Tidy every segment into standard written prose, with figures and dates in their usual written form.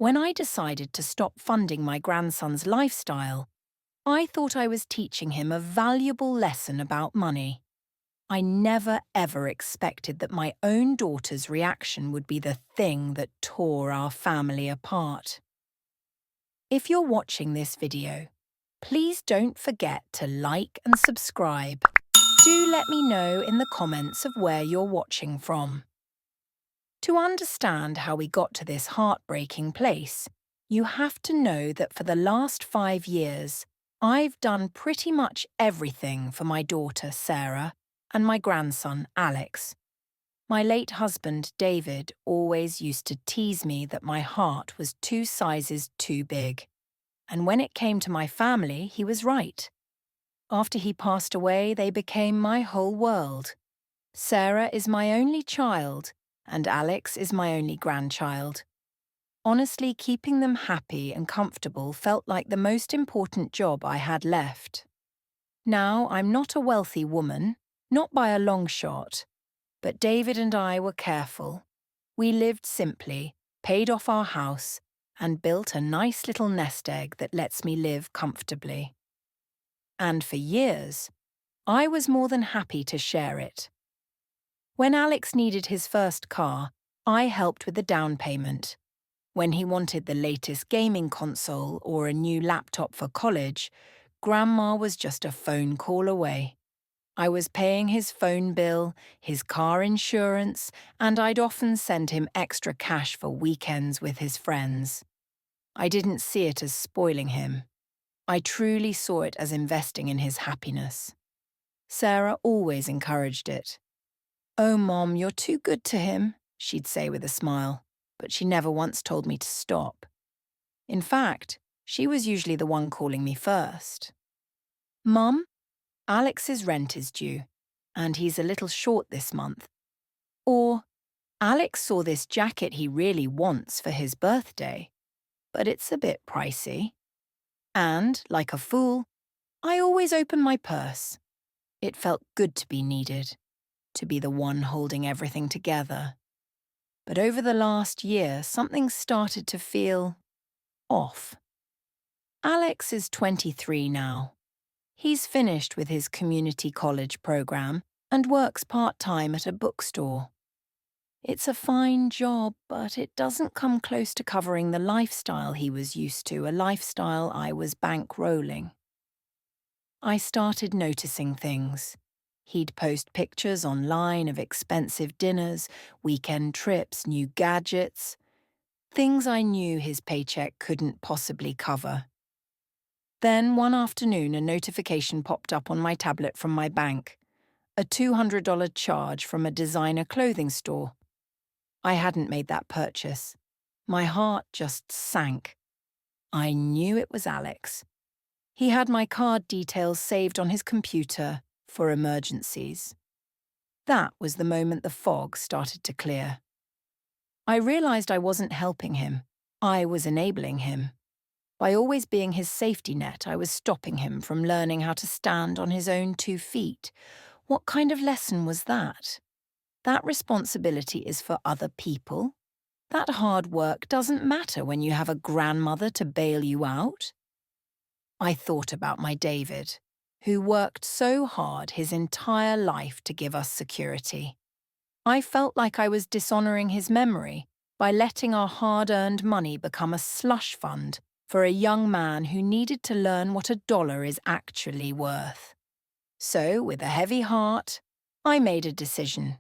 When I decided to stop funding my grandson's lifestyle, I thought I was teaching him a valuable lesson about money. I never ever expected that my own daughter's reaction would be the thing that tore our family apart. If you're watching this video, please don't forget to like and subscribe. Do let me know in the comments of where you're watching from. To understand how we got to this heartbreaking place, you have to know that for the last 5 years, I've done pretty much everything for my daughter, Sarah, and my grandson, Alex. My late husband, David, always used to tease me that my heart was 2 sizes too big. And when it came to my family, he was right. After he passed away, they became my whole world. Sarah is my only child, and Alex is my only grandchild. Honestly, keeping them happy and comfortable felt like the most important job I had left. Now, I'm not a wealthy woman, not by a long shot, but David and I were careful. We lived simply, paid off our house, and built a nice little nest egg that lets me live comfortably. And for years, I was more than happy to share it. When Alex needed his first car, I helped with the down payment. When he wanted the latest gaming console or a new laptop for college, Grandma was just a phone call away. I was paying his phone bill, his car insurance, and I'd often send him extra cash for weekends with his friends. I didn't see it as spoiling him. I truly saw it as investing in his happiness. Sarah always encouraged it. "Oh, Mom, you're too good to him," she'd say with a smile, but she never once told me to stop. In fact, she was usually the one calling me first. "Mum, Alex's rent is due, and he's a little short this month." Or, "Alex saw this jacket he really wants for his birthday, but it's a bit pricey." And, like a fool, I always opened my purse. It felt good to be needed, to be the one holding everything together. But over the last year, something started to feel off. Alex is 23 now. He's finished with his community college program and works part-time at a bookstore. It's a fine job, but it doesn't come close to covering the lifestyle he was used to, a lifestyle I was bankrolling. I started noticing things. He'd post pictures online of expensive dinners, weekend trips, new gadgets, things I knew his paycheck couldn't possibly cover. Then one afternoon, a notification popped up on my tablet from my bank. A $200 charge from a designer clothing store. I hadn't made that purchase. My heart just sank. I knew it was Alex. He had my card details saved on his computer for emergencies. That was the moment the fog started to clear. I realized I wasn't helping him. I was enabling him. By always being his safety net, I was stopping him from learning how to stand on his own 2 feet. What kind of lesson was that? That responsibility is for other people. That hard work doesn't matter when you have a grandmother to bail you out. I thought about my David, who worked so hard his entire life to give us security. I felt like I was dishonoring his memory by letting our hard-earned money become a slush fund for a young man who needed to learn what a dollar is actually worth. So, with a heavy heart, I made a decision.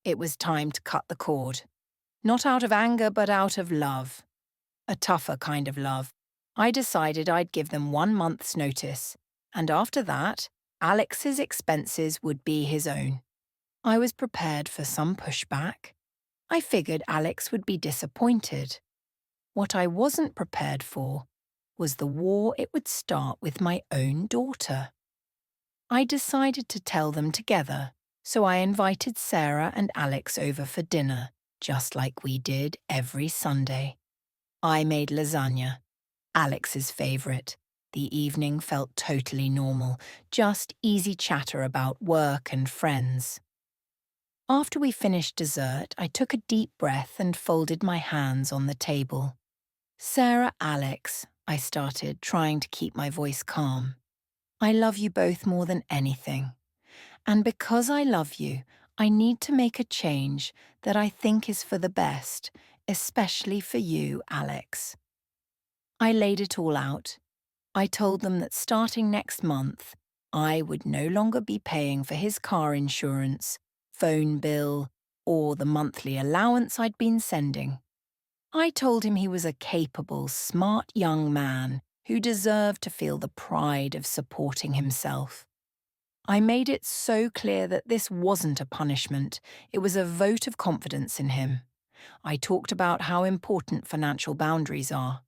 It was time to cut the cord. Not out of anger, but out of love. A tougher kind of love. I decided I'd give them 1 month's notice, and after that, Alex's expenses would be his own. I was prepared for some pushback. I figured Alex would be disappointed. What I wasn't prepared for was the war it would start with my own daughter. I decided to tell them together, so I invited Sarah and Alex over for dinner, just like we did every Sunday. I made lasagna, Alex's favourite. The evening felt totally normal, just easy chatter about work and friends. After we finished dessert, I took a deep breath and folded my hands on the table. Sarah, Alex, I started, trying to keep my voice calm. I love you both more than anything. And because I love you, I need to make a change that I think is for the best, especially for you, Alex. I laid it all out. I told them that starting next month, I would no longer be paying for his car insurance, phone bill, or the monthly allowance I'd been sending. I told him he was a capable, smart young man who deserved to feel the pride of supporting himself. I made it so clear that this wasn't a punishment, it was a vote of confidence in him. I talked about how important financial boundaries are.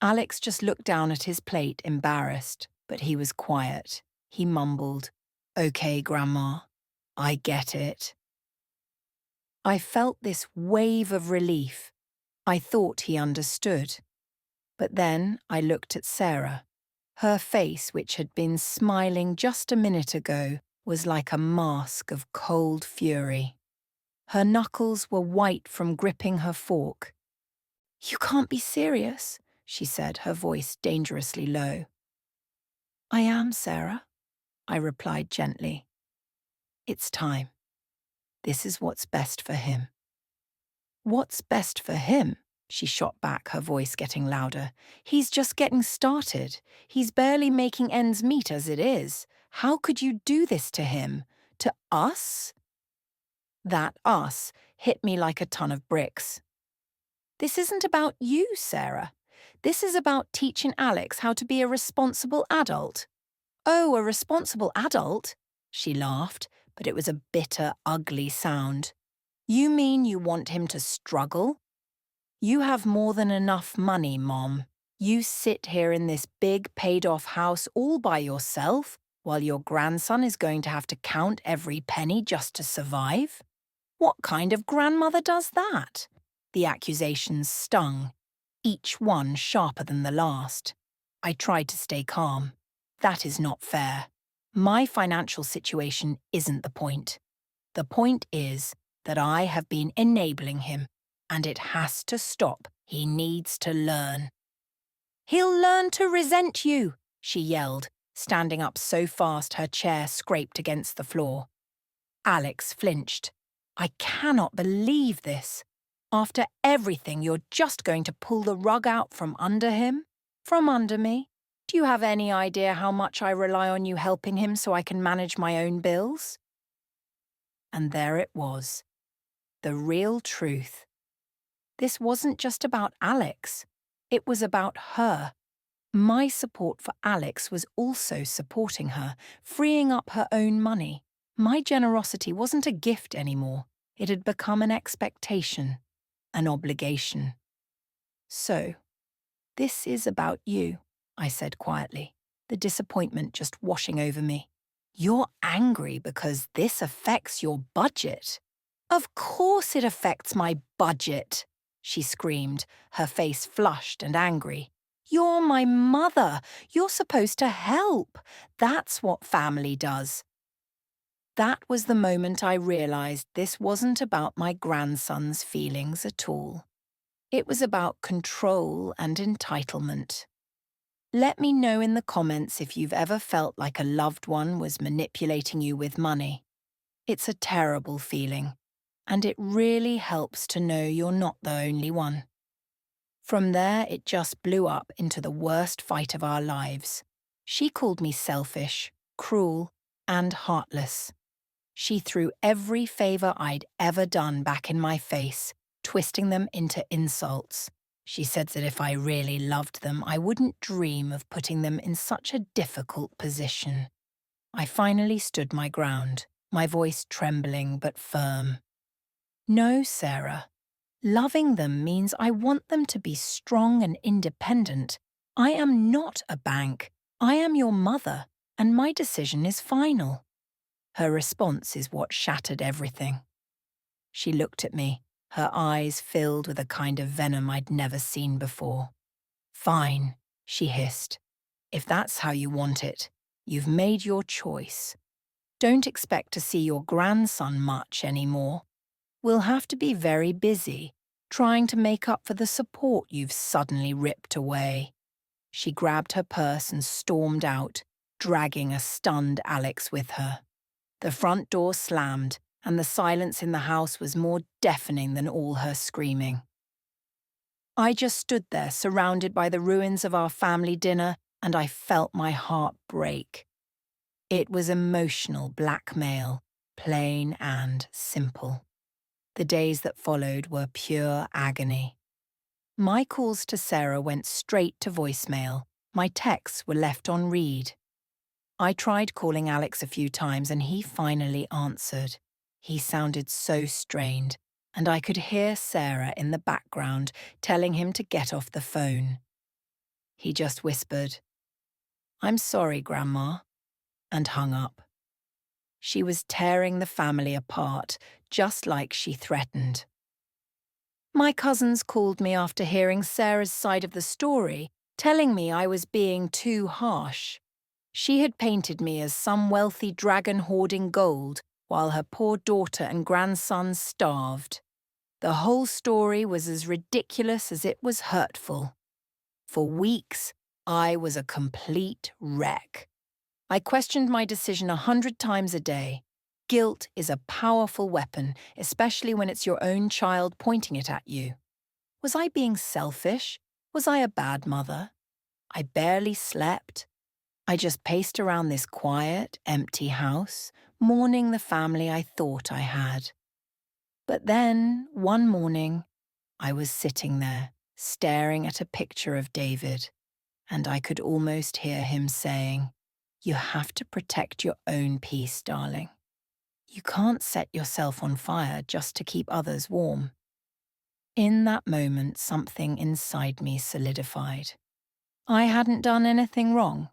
Alex just looked down at his plate, embarrassed, but he was quiet. He mumbled, "Okay, Grandma, I get it." I felt this wave of relief. I thought he understood. But then I looked at Sarah. Her face, which had been smiling just a minute ago, was like a mask of cold fury. Her knuckles were white from gripping her fork. "You can't be serious," she said, her voice dangerously low. "I am, Sarah," I replied gently. "It's time. This is what's best for him." "What's best for him?" She shot back, her voice getting louder. "He's just getting started. He's barely making ends meet as it is. How could you do this to him? To us?" That us hit me like a ton of bricks. "This isn't about you, Sarah. This is about teaching Alex how to be a responsible adult." "Oh, a responsible adult?" She laughed, but it was a bitter, ugly sound. "You mean you want him to struggle? You have more than enough money, Mom. You sit here in this big paid-off house all by yourself while your grandson is going to have to count every penny just to survive? What kind of grandmother does that?" The accusations stung, each one sharper than the last. I tried to stay calm. That is not fair. My financial situation isn't the point. The point is that I have been enabling him, and it has to stop. He needs to learn. "He'll learn to resent you," she yelled, standing up so fast her chair scraped against the floor. Alex flinched. "I cannot believe this. After everything, you're just going to pull the rug out from under him? From under me? Do you have any idea how much I rely on you helping him so I can manage my own bills?" And there it was. The real truth. This wasn't just about Alex. It was about her. My support for Alex was also supporting her, freeing up her own money. My generosity wasn't a gift anymore. It had become an expectation, an obligation. "So, this is about you," I said quietly, the disappointment just washing over me. "You're angry because this affects your budget." "Of course it affects my budget," she screamed, her face flushed and angry. "You're my mother. You're supposed to help. That's what family does." That was the moment I realized this wasn't about my grandson's feelings at all. It was about control and entitlement. Let me know in the comments if you've ever felt like a loved one was manipulating you with money. It's a terrible feeling, and it really helps to know you're not the only one. From there, it just blew up into the worst fight of our lives. She called me selfish, cruel, and heartless. She threw every favor I'd ever done back in my face, twisting them into insults. She said that if I really loved them, I wouldn't dream of putting them in such a difficult position. I finally stood my ground, my voice trembling but firm. "No, Sarah. Loving them means I want them to be strong and independent. I am not a bank. I am your mother, and my decision is final." Her response is what shattered everything. She looked at me, her eyes filled with a kind of venom I'd never seen before. "Fine," she hissed. "If that's how you want it, you've made your choice. Don't expect to see your grandson much anymore. We'll have to be very busy, trying to make up for the support you've suddenly ripped away. She grabbed her purse and stormed out, dragging a stunned Alex with her. The front door slammed, and the silence in the house was more deafening than all her screaming. I just stood there, surrounded by the ruins of our family dinner, and I felt my heart break. It was emotional blackmail, plain and simple. The days that followed were pure agony. My calls to Sarah went straight to voicemail. My texts were left on read. I tried calling Alex a few times and he finally answered. He sounded so strained, and I could hear Sarah in the background telling him to get off the phone. He just whispered, "I'm sorry, Grandma," and hung up. She was tearing the family apart, just like she threatened. My cousins called me after hearing Sarah's side of the story, telling me I was being too harsh. She had painted me as some wealthy dragon hoarding gold, while her poor daughter and grandson starved. The whole story was as ridiculous as it was hurtful. For weeks, I was a complete wreck. I questioned my decision 100 times a day. Guilt is a powerful weapon, especially when it's your own child pointing it at you. Was I being selfish? Was I a bad mother? I barely slept. I just paced around this quiet, empty house, mourning the family I thought I had. But then, one morning, I was sitting there, staring at a picture of David, and I could almost hear him saying, "You have to protect your own peace, darling. You can't set yourself on fire just to keep others warm." In that moment, something inside me solidified. I hadn't done anything wrong.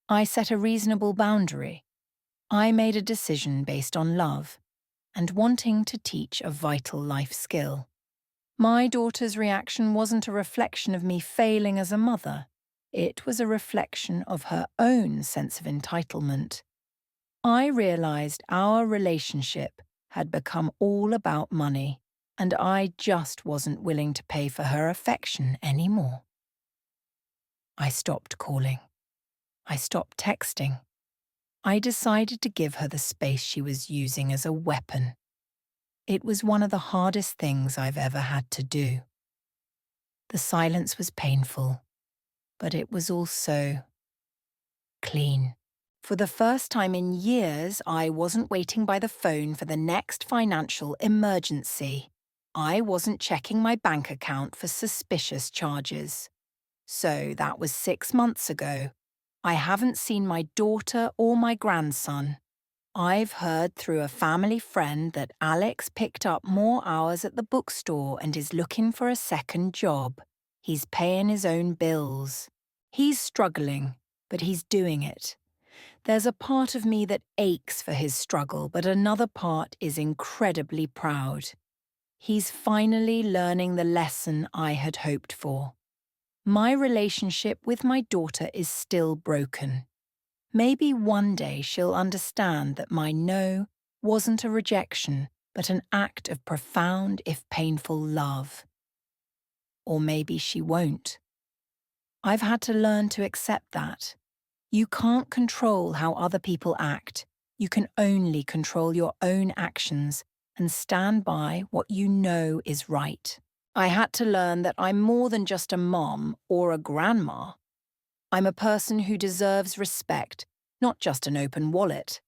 I set a reasonable boundary. I made a decision based on love and wanting to teach a vital life skill. My daughter's reaction wasn't a reflection of me failing as a mother. It was a reflection of her own sense of entitlement. I realized our relationship had become all about money, and I just wasn't willing to pay for her affection anymore. I stopped calling. I stopped texting. I decided to give her the space she was using as a weapon. It was one of the hardest things I've ever had to do. The silence was painful, but it was also clean. For the first time in years, I wasn't waiting by the phone for the next financial emergency. I wasn't checking my bank account for suspicious charges. So that was 6 months ago. I haven't seen my daughter or my grandson. I've heard through a family friend that Alex picked up more hours at the bookstore and is looking for a second job. He's paying his own bills. He's struggling, but he's doing it. There's a part of me that aches for his struggle, but another part is incredibly proud. He's finally learning the lesson I had hoped for. My relationship with my daughter is still broken. Maybe one day she'll understand that my no wasn't a rejection, but an act of profound, if painful, love. Or maybe she won't. I've had to learn to accept that. You can't control how other people act. You can only control your own actions and stand by what you know is right. I had to learn that I'm more than just a mom or a grandma. I'm a person who deserves respect, not just an open wallet.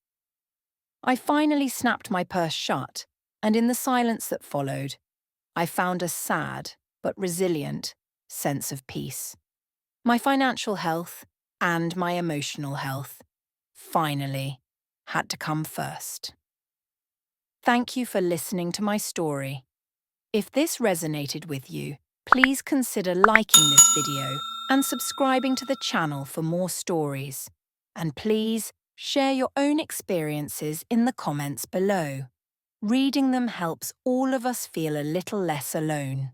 I finally snapped my purse shut, and in the silence that followed, I found a sad but resilient sense of peace. My financial health and my emotional health, finally, had to come first. Thank you for listening to my story. If this resonated with you, please consider liking this video and subscribing to the channel for more stories. And please share your own experiences in the comments below. Reading them helps all of us feel a little less alone.